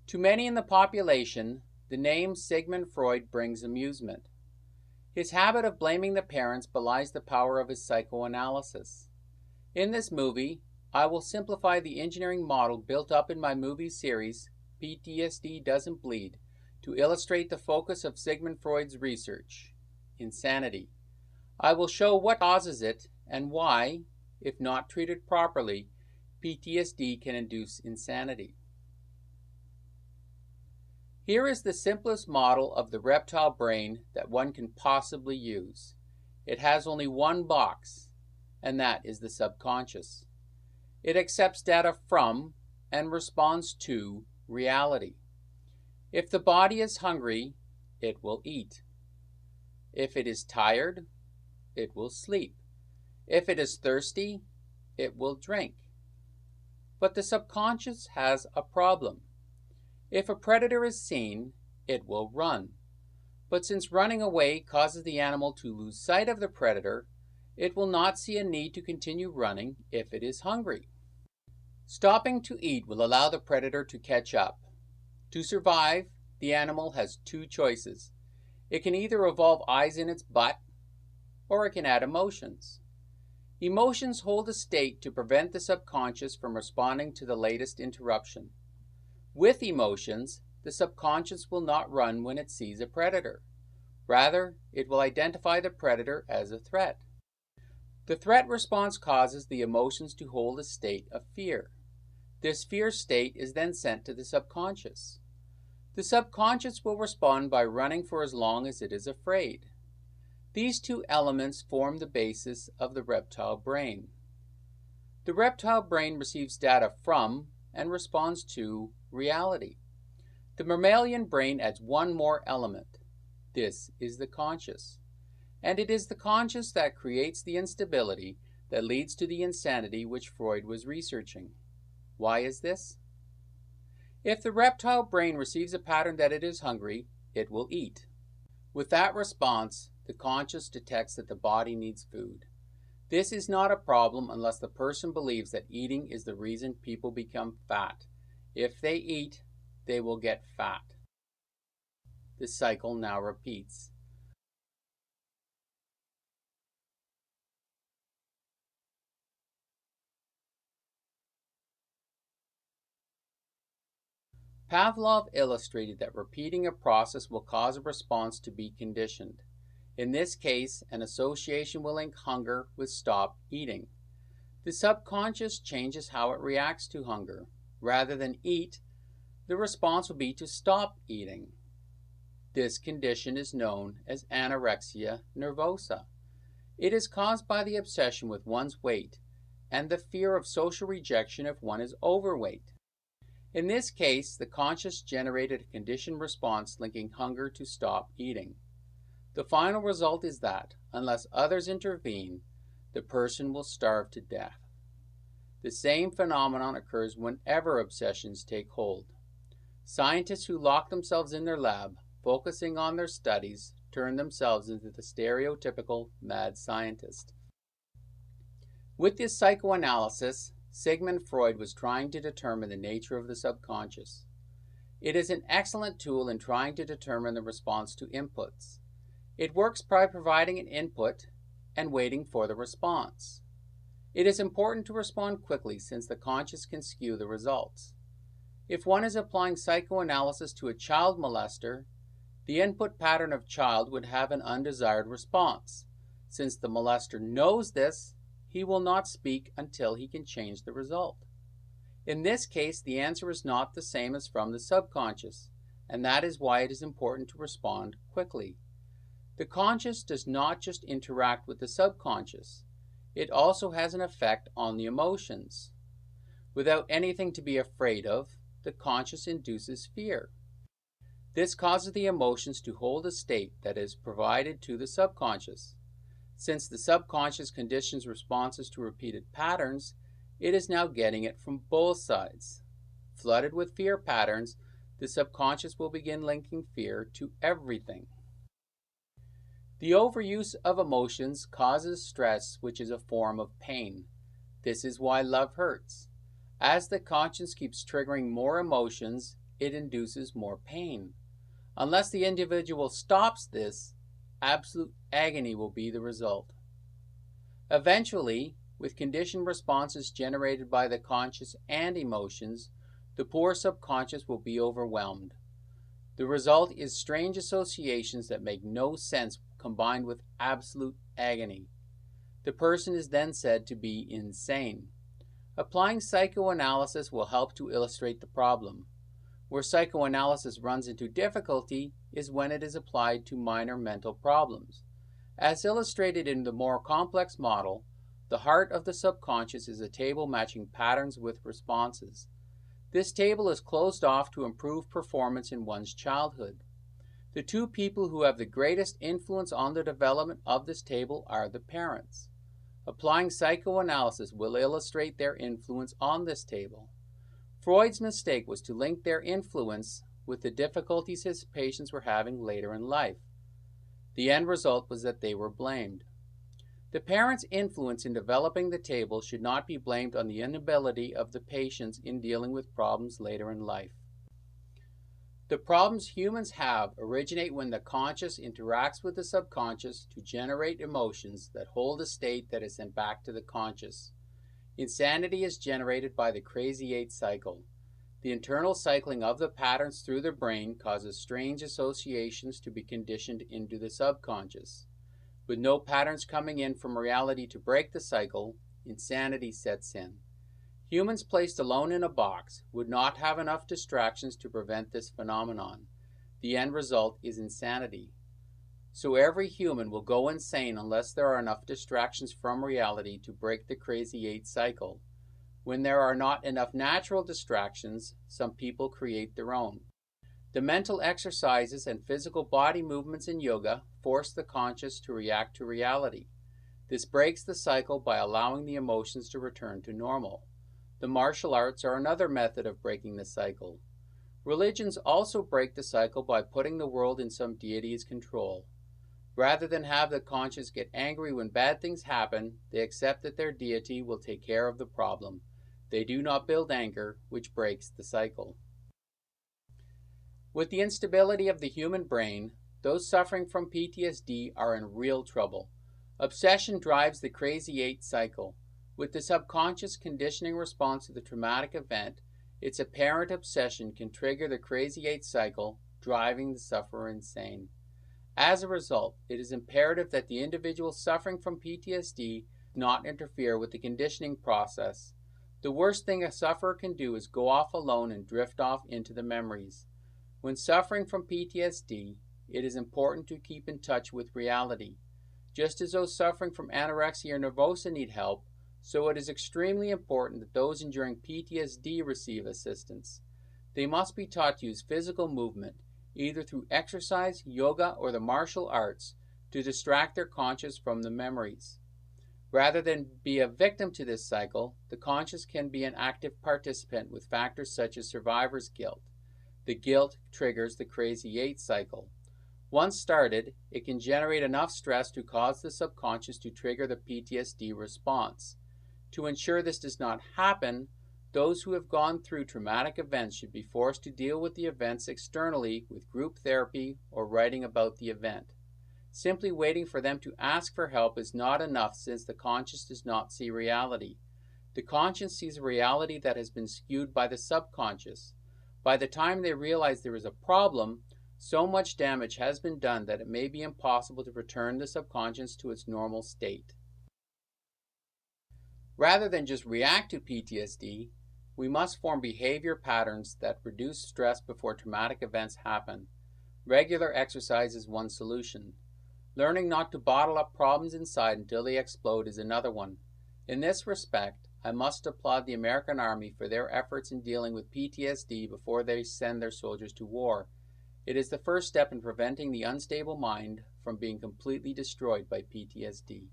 To many in the population, the name Sigmund Freud brings amusement. His habit of blaming the parents belies the power of his psychoanalysis. In this movie, I will simplify the engineering model built up in my movie series, PTSD Doesn't Bleed, to illustrate the focus of Sigmund Freud's research, insanity. I will show what causes it and why, if not treated properly, PTSD can induce insanity. Here is the simplest model of the reptile brain that one can possibly use. It has only one box, and that is the subconscious. It accepts data from and responds to reality. If the body is hungry, it will eat. If it is tired, it will sleep. If it is thirsty, it will drink. But the subconscious has a problem. If a predator is seen, it will run. But since running away causes the animal to lose sight of the predator, it will not see a need to continue running if it is hungry. Stopping to eat will allow the predator to catch up. To survive, the animal has two choices. It can either evolve eyes in its butt, or it can add emotions. Emotions hold a state to prevent the subconscious from responding to the latest interruption. With emotions, the subconscious will not run when it sees a predator. Rather, it will identify the predator as a threat. The threat response causes the emotions to hold a state of fear. This fear state is then sent to the subconscious. The subconscious will respond by running for as long as it is afraid. These two elements form the basis of the reptile brain. The reptile brain receives data from and responds to reality. The mammalian brain adds one more element. This is the conscious. And it is the conscious that creates the instability that leads to the insanity which Freud was researching. Why is this? If the reptile brain receives a pattern that it is hungry, it will eat. With that response, the conscious detects that the body needs food. This is not a problem unless the person believes that eating is the reason people become fat. If they eat, they will get fat. The cycle now repeats. Pavlov illustrated that repeating a process will cause a response to be conditioned. In this case, an association will link hunger with stop eating. The subconscious changes how it reacts to hunger. Rather than eat, the response will be to stop eating. This condition is known as anorexia nervosa. It is caused by the obsession with one's weight and the fear of social rejection if one is overweight. In this case, the conscious generated a conditioned response linking hunger to stop eating. The final result is that, unless others intervene, the person will starve to death. The same phenomenon occurs whenever obsessions take hold. Scientists who lock themselves in their lab, focusing on their studies, turn themselves into the stereotypical mad scientist. With this psychoanalysis, Sigmund Freud was trying to determine the nature of the subconscious. It is an excellent tool in trying to determine the response to inputs. It works by providing an input and waiting for the response. It is important to respond quickly since the conscious can skew the results. If one is applying psychoanalysis to a child molester, the input pattern of child would have an undesired response. Since the molester knows this, he will not speak until he can change the result. In this case, the answer is not the same as from the subconscious, and that is why it is important to respond quickly. The conscious does not just interact with the subconscious, it also has an effect on the emotions. Without anything to be afraid of, the conscious induces fear. This causes the emotions to hold a state that is provided to the subconscious. Since the subconscious conditions responses to repeated patterns, it is now getting it from both sides. Flooded with fear patterns, the subconscious will begin linking fear to everything. The overuse of emotions causes stress, which is a form of pain. This is why love hurts. As the conscience keeps triggering more emotions, it induces more pain. Unless the individual stops this, absolute agony will be the result. Eventually, with conditioned responses generated by the conscious and emotions, the poor subconscious will be overwhelmed. The result is strange associations that make no sense combined with absolute agony. The person is then said to be insane. Applying psychoanalysis will help to illustrate the problem. Where psychoanalysis runs into difficulty is when it is applied to minor mental problems. As illustrated in the more complex model, the heart of the subconscious is a table matching patterns with responses. This table is closed off to improve performance in one's childhood. The two people who have the greatest influence on the development of this table are the parents. Applying psychoanalysis will illustrate their influence on this table. Freud's mistake was to link their influence with the difficulties his patients were having later in life. The end result was that they were blamed. The parents' influence in developing the table should not be blamed on the inability of the patients in dealing with problems later in life. The problems humans have originate when the conscious interacts with the subconscious to generate emotions that hold a state that is sent back to the conscious. Insanity is generated by the crazy eight cycle. The internal cycling of the patterns through the brain causes strange associations to be conditioned into the subconscious. With no patterns coming in from reality to break the cycle, insanity sets in. Humans placed alone in a box would not have enough distractions to prevent this phenomenon. The end result is insanity. So every human will go insane unless there are enough distractions from reality to break the crazy eight cycle. When there are not enough natural distractions, some people create their own. The mental exercises and physical body movements in yoga force the conscious to react to reality. This breaks the cycle by allowing the emotions to return to normal. The martial arts are another method of breaking the cycle. Religions also break the cycle by putting the world in some deity's control. Rather than have the conscious get angry when bad things happen, they accept that their deity will take care of the problem. They do not build anger, which breaks the cycle. With the instability of the human brain, those suffering from PTSD are in real trouble. Obsession drives the crazy eight cycle. With the subconscious conditioning response to the traumatic event, its apparent obsession can trigger the crazy eight cycle, driving the sufferer insane. As a result, it is imperative that the individual suffering from PTSD not interfere with the conditioning process. The worst thing a sufferer can do is go off alone and drift off into the memories. When suffering from PTSD, it is important to keep in touch with reality. Just as those suffering from anorexia nervosa need help, so it is extremely important that those enduring PTSD receive assistance. They must be taught to use physical movement, either through exercise, yoga, or the martial arts, to distract their conscious from the memories. Rather than be a victim to this cycle, the conscious can be an active participant with factors such as survivor's guilt. The guilt triggers the crazy eight cycle. Once started, it can generate enough stress to cause the subconscious to trigger the PTSD response. To ensure this does not happen, those who have gone through traumatic events should be forced to deal with the events externally with group therapy or writing about the event. Simply waiting for them to ask for help is not enough since the conscious does not see reality. The conscious sees a reality that has been skewed by the subconscious. By the time they realize there is a problem, so much damage has been done that it may be impossible to return the subconscious to its normal state. Rather than just react to PTSD, we must form behavior patterns that reduce stress before traumatic events happen. Regular exercise is one solution. Learning not to bottle up problems inside until they explode is another one. In this respect, I must applaud the American Army for their efforts in dealing with PTSD before they send their soldiers to war. It is the first step in preventing the unstable mind from being completely destroyed by PTSD.